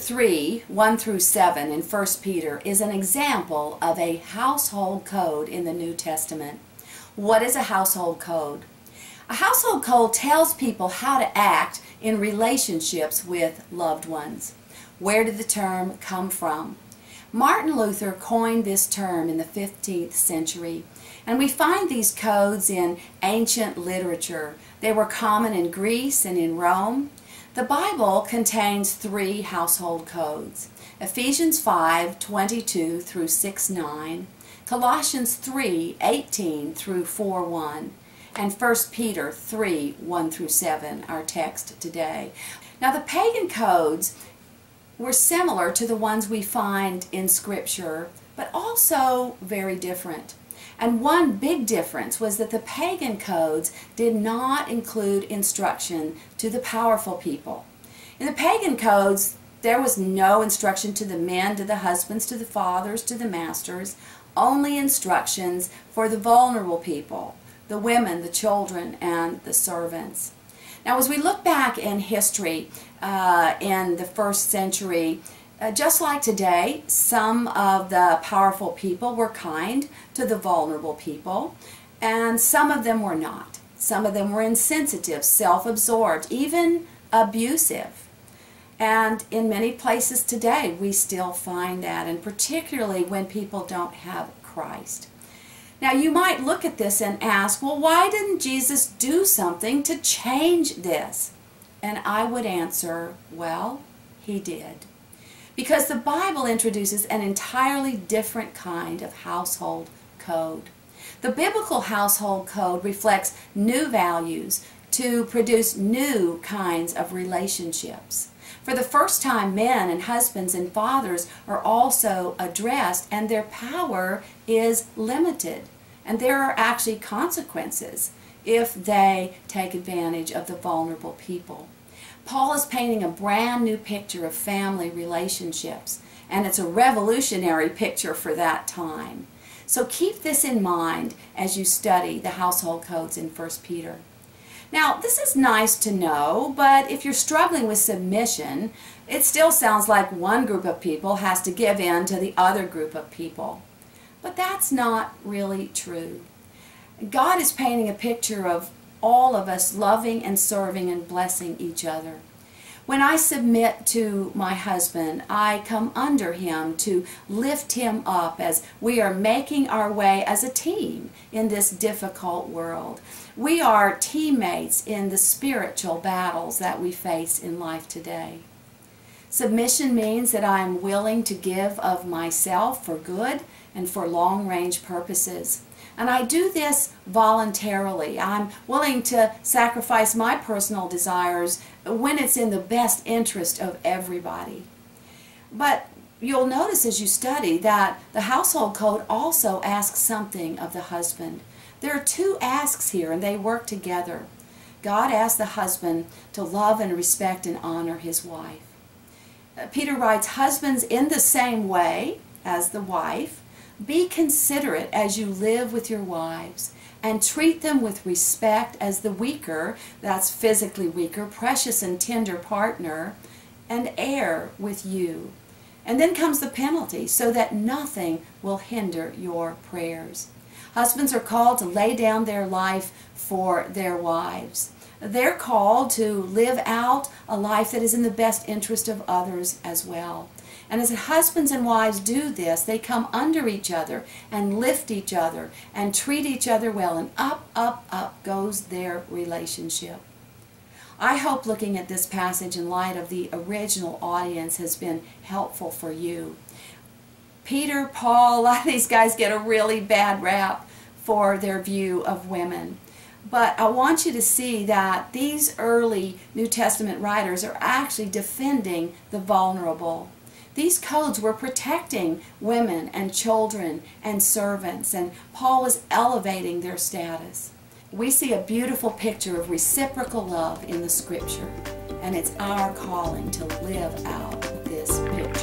3, 1 through 7 in 1 Peter is an example of a household code in the New Testament. What is a household code? A household code tells people how to act in relationships with loved ones. Where did the term come from? Martin Luther coined this term in the 15th century, and we find these codes in ancient literature. They were common in Greece and in Rome. The Bible contains 3 household codes: Ephesians 5:22 through 6:9, Colossians 3:18 through 4:1, and 1 Peter 3:1 through 7, our text today. Now, the pagan codes were similar to the ones we find in Scripture, but also very different. And one big difference was that the pagan codes did not include instruction to the powerful people. In the pagan codes, there was no instruction to the men, to the husbands, to the fathers, to the masters, only instructions for the vulnerable people, the women, the children, and the servants. Now, as we look back in history in the 1st century, just like today, some of the powerful people were kind to the vulnerable people, and some of them were not. Some of them were insensitive, self-absorbed, even abusive. And in many places today, we still find that, and particularly when people don't have Christ. Now, you might look at this and ask, well, why didn't Jesus do something to change this? And I would answer, well, he did. Because the Bible introduces an entirely different kind of household code. The biblical household code reflects new values to produce new kinds of relationships. For the first time, men and husbands and fathers are also addressed, and their power is limited. And there are actually consequences if they take advantage of the vulnerable people. Paul is painting a brand new picture of family relationships, and it's a revolutionary picture for that time. So keep this in mind as you study the household codes in 1 Peter. Now, this is nice to know, but if you're struggling with submission, it still sounds like one group of people has to give in to the other group of people. But that's not really true. God is painting a picture of all of us loving and serving and blessing each other. When I submit to my husband, I come under him to lift him up as we are making our way as a team in this difficult world. We are teammates in the spiritual battles that we face in life today. Submission means that I am willing to give of myself for good and for long-range purposes. And I do this voluntarily. I'm willing to sacrifice my personal desires when it's in the best interest of everybody. But you'll notice as you study that the household code also asks something of the husband. There are 2 asks here, and they work together. God asks the husband to love and respect and honor his wife. Peter writes, husbands, in the same way as the wife, be considerate as you live with your wives, and treat them with respect as the weaker, that's physically weaker, precious and tender partner, and heir with you. And then comes the penalty, so that nothing will hinder your prayers. Husbands are called to lay down their life for their wives. They're called to live out a life that is in the best interest of others as well. And as husbands and wives do this, they come under each other and lift each other and treat each other well, and up, up, up goes their relationship. I hope looking at this passage in light of the original audience has been helpful for you. Peter, Paul, a lot of these guys get a really bad rap for their view of women. But I want you to see that these early New Testament writers are actually defending the vulnerable. These codes were protecting women and children and servants, and Paul was elevating their status. We see a beautiful picture of reciprocal love in the Scripture, and it's our calling to live out this picture.